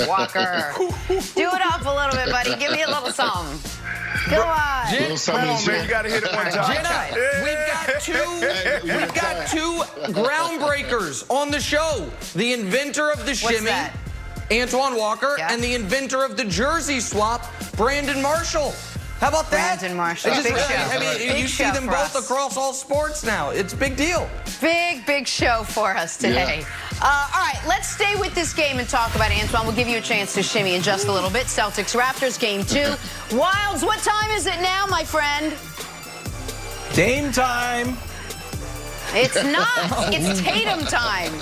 Walker. Do it up a little bit, buddy. Give me a little something. Come on. Come on, man. You got to hit it one time. Jenna, we've got two groundbreakers on the show. The inventor of the shimmy, Antoine Walker, and the inventor of the jersey swap, Brandon Marshall. How about that? Brandon Marshall. You see them both across all sports now. It's a big deal. Big show for us today. Yeah. All right, let's stay with this game and talk about Antoine. We'll give you a chance to shimmy in just a little bit. Celtics-Raptors, Game 2. Wilds, what time is it now, my friend? Game time. It's not. It's Tatum time.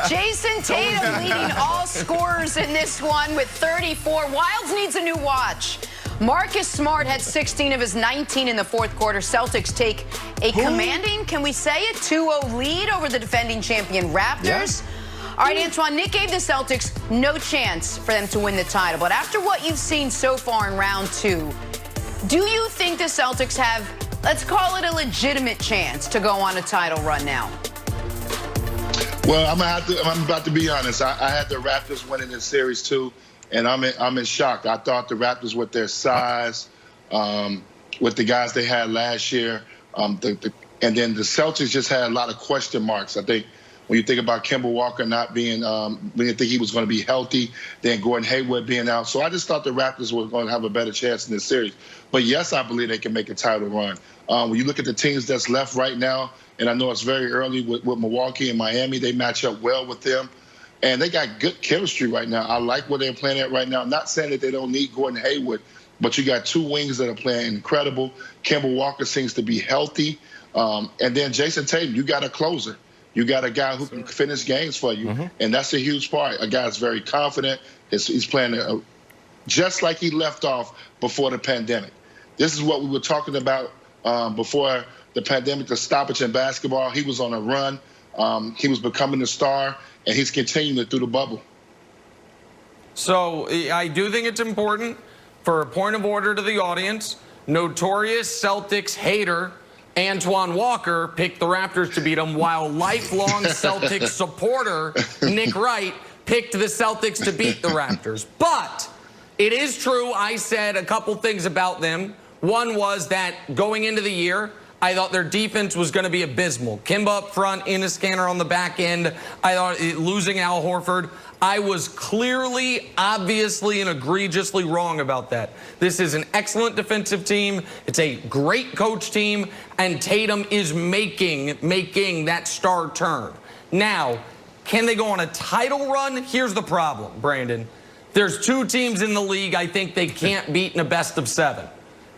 Jason Tatum leading all scorers in this one with 34. Wilds needs a new watch. Marcus Smart had 16 of his 19 in the fourth quarter. Celtics take a commanding, can we say it, 2-0 lead over the defending champion Raptors. Yeah. All right, Antoine, Nick gave the Celtics no chance for them to win the title. But after what you've seen so far in round 2, do you think the Celtics have, let's call it a legitimate chance to go on a title run now? Well, I'm about to be honest. I had the Raptors winning this series too. And I'm in shock. I thought the Raptors, with their size, with the guys they had last year, and then the Celtics just had a lot of question marks. I think when you think about Kemba Walker not being, we didn't think he was going to be healthy, then Gordon Hayward being out. So I just thought the Raptors were going to have a better chance in this series. But yes, I believe they can make a title run. When you look at the teams that's left right now, and I know it's very early with Milwaukee and Miami, they match up well with them. And they got good chemistry right now. I like where they're playing at right now. I'm not saying that they don't need Gordon Hayward, but you got two wings that are playing incredible. Kemba Walker seems to be healthy. And then Jason Tatum, you got a closer. You got a guy who can finish games for you. And that's a huge part. A guy that's very confident. He's playing just like he left off before the pandemic. This is what we were talking about before the pandemic, the stoppage in basketball. He was on a run. He was becoming a star. And he's continuing through the bubble. So I do think it's important, for a point of order to the audience, notorious Celtics hater Antoine Walker picked the Raptors to beat him, while lifelong Celtics supporter Nick Wright picked the Celtics to beat the Raptors. But it is true, I said a couple things about them. One was that going into the year, I thought their defense was going to be abysmal. Kemba up front, in a scanner on the back end. I thought losing Al Horford. I was clearly, obviously, and egregiously wrong about that. This is an excellent defensive team. It's a great coach team, and Tatum is making that star turn. Now, can they go on a title run? Here's the problem, Brandon. There's two teams in the league I think they can't beat in a best of 7.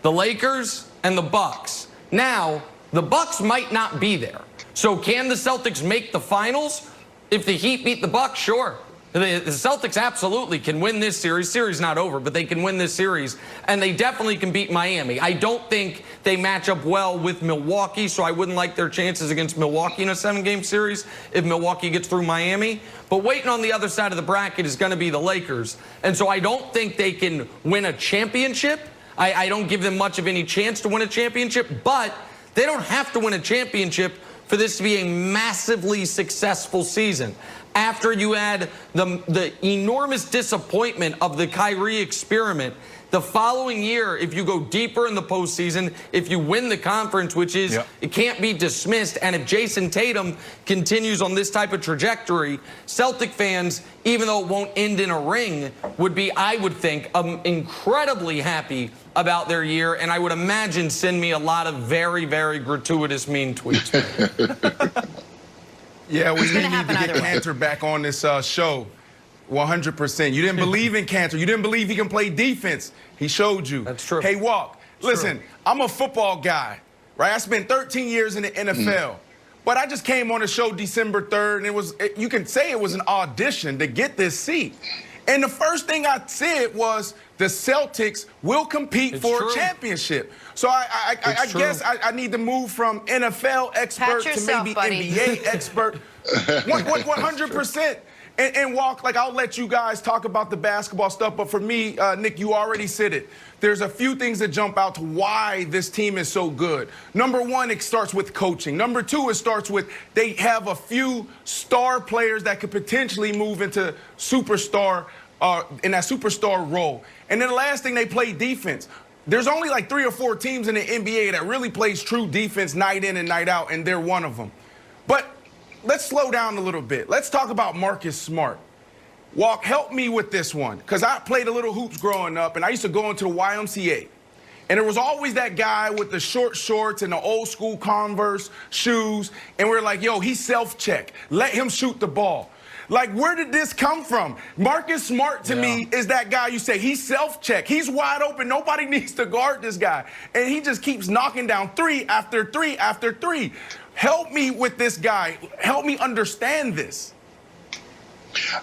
The Lakers and the Bucks. Now, the Bucks might not be there. So can the Celtics make the finals? If the Heat beat the Bucks, sure. The Celtics absolutely can win this series. Series not over, but they can win this series. And they definitely can beat Miami. I don't think they match up well with Milwaukee, so I wouldn't like their chances against Milwaukee in a 7-game series if Milwaukee gets through Miami. But waiting on the other side of the bracket is going to be the Lakers. And so I don't think they can win a championship. I don't give them much of any chance to win a championship, but they don't have to win a championship for this to be a massively successful season. After you add the enormous disappointment of the Kyrie experiment, the following year, if you go deeper in the postseason, if you win the conference, which is, it can't be dismissed, and if Jason Tatum continues on this type of trajectory, Celtic fans, even though it won't end in a ring, would be, I would think, incredibly happy about their year, and I would imagine send me a lot of very, very gratuitous mean tweets. Yeah, we need to get Cantor back on this show. 100%. You didn't believe in Cantor. You didn't believe he can play defense. He showed you. That's true. Hey, Walk, listen, I'm a football guy, right? I spent 13 years in the NFL. But I just came on the show December 3rd, and you can say it was an audition to get this seat. And the first thing I said was the Celtics will compete for a championship. So I guess I need to move from NFL expert to maybe NBA expert. 100%. And Walk, like, I'll let you guys talk about the basketball stuff, but for me, Nick, you already said it. There's a few things that jump out to why this team is so good. Number one, it starts with coaching. Number two, it starts with they have a few star players that could potentially move into superstar in that superstar role. And then the last thing, they play defense. There's only like 3 or 4 teams in the NBA that really plays true defense night in and night out, and they're one of them. But let's slow down a little bit. Let's talk about Marcus Smart. Walk, help me with this one, because I played a little hoops growing up, and I used to go into the YMCA. And there was always that guy with the short shorts and the old school Converse shoes, and we're like, yo, he's self-check. Let him shoot the ball. Like, where did this come from? Marcus Smart, to me, is that guy you say, he's self-check. He's wide open. Nobody needs to guard this guy. And he just keeps knocking down 3 after 3 after 3. Help me with this guy. Help me understand this.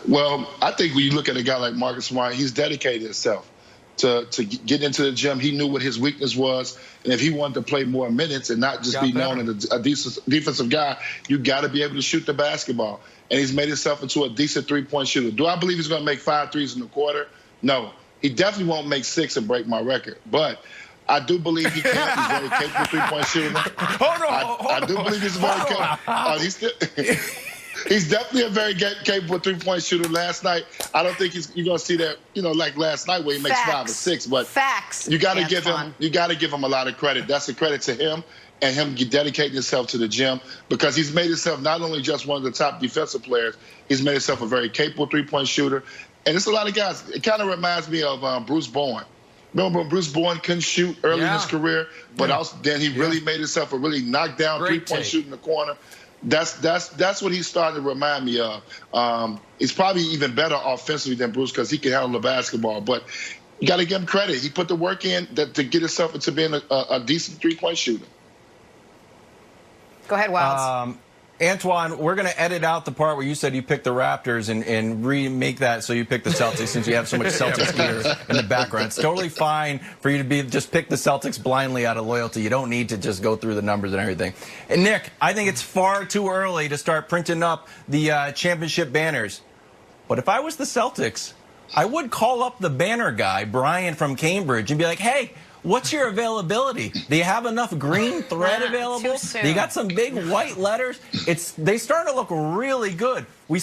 Well, I think when you look at a guy like Marcus Smart, he's dedicated himself to get into the gym. He knew what his weakness was, and if he wanted to play more minutes and not just be known as a decent defensive guy, you got to be able to shoot the basketball. And he's made himself into a decent three-point shooter. Do I believe he's going to make 5 threes in the quarter? No. He definitely won't make 6 and break my record. But I do believe he can. He's very capable three-point shooter. I do believe he's very capable. He's definitely a very capable three-point shooter. Last night, I don't think you're going to see that, like last night where he makes 5 or 6. But you got to give him a lot of credit. That's a credit to him and him dedicating himself to the gym, because he's made himself not only just one of the top defensive players, he's made himself a very capable three-point shooter. And it's a lot of guys. It kind of reminds me of Bruce Bowen. Remember when Bruce Bowen couldn't shoot early in his career, but then he really made himself a really knockdown three-point shooter in the corner. That's what he's starting to remind me of. He's probably even better offensively than Bruce because he can handle the basketball. But you got to give him credit. He put the work in to get himself into being a decent three-point shooter. Go ahead, Wilds. Antoine, we're going to edit out the part where you said you picked the Raptors and remake that so you picked the Celtics since you have so much Celtics gear in the background. It's totally fine for you to just pick the Celtics blindly out of loyalty. You don't need to just go through the numbers and everything. And Nick, I think it's far too early to start printing up the championship banners. But if I was the Celtics, I would call up the banner guy, Brian from Cambridge, and be like, hey, what's your availability? Do you have enough green thread available? Do you got some big white letters? They starting to look really good. We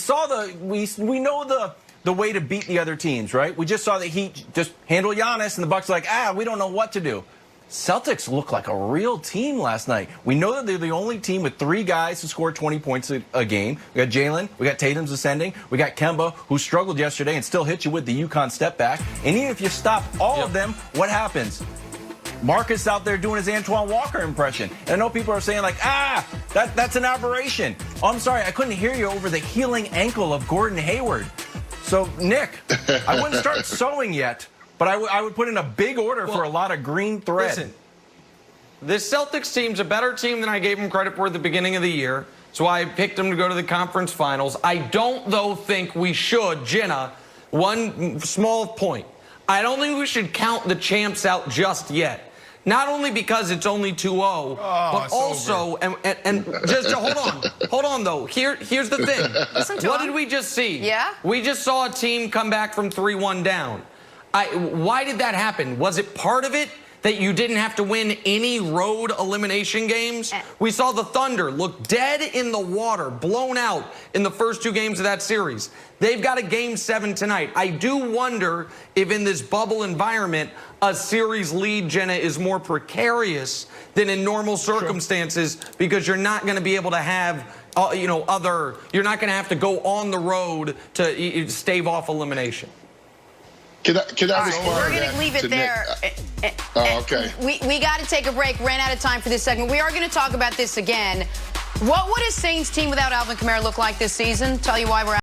know the way to beat the other teams, right? We just saw the Heat just handle Giannis, and the Bucks are like, we don't know what to do. Celtics look like a real team last night. We know that they're the only team with 3 guys who score 20 points a game. We got Jalen, we got Tatum's ascending, we got Kemba, who struggled yesterday and still hit you with the UConn step back. And even if you stop all of them, what happens? Marcus out there doing his Antoine Walker impression. And I know people are saying like, that's an aberration. Oh, I'm sorry, I couldn't hear you over the healing ankle of Gordon Hayward. So, Nick, I wouldn't start sewing yet, but I would put in a big order for a lot of green thread. Listen, this Celtics team's a better team than I gave them credit for at the beginning of the year. So I picked them to go to the conference finals. I don't, though, think we should, Jenna, one small point. I don't think we should count the champs out just yet. Not only because it's only 2-0, but also, and just hold on though. Here's the thing. What did we just see? Yeah? We just saw a team come back from 3-1 down. Why did that happen? Was it part of it that you didn't have to win any road elimination games? We saw the Thunder look dead in the water, blown out in the first 2 games of that series. They've got a Game 7 tonight. I do wonder if in this bubble environment, a series lead, Jenna, is more precarious than in normal circumstances because you're not going to be able to have, you're not going to have to go on the road to stave off elimination. Can I respond? We're going to leave it there. Okay. We got to take a break. Ran out of time for this segment. We are going to talk about this again. What would a Saints team without Alvin Kamara look like this season? Tell you why we're out.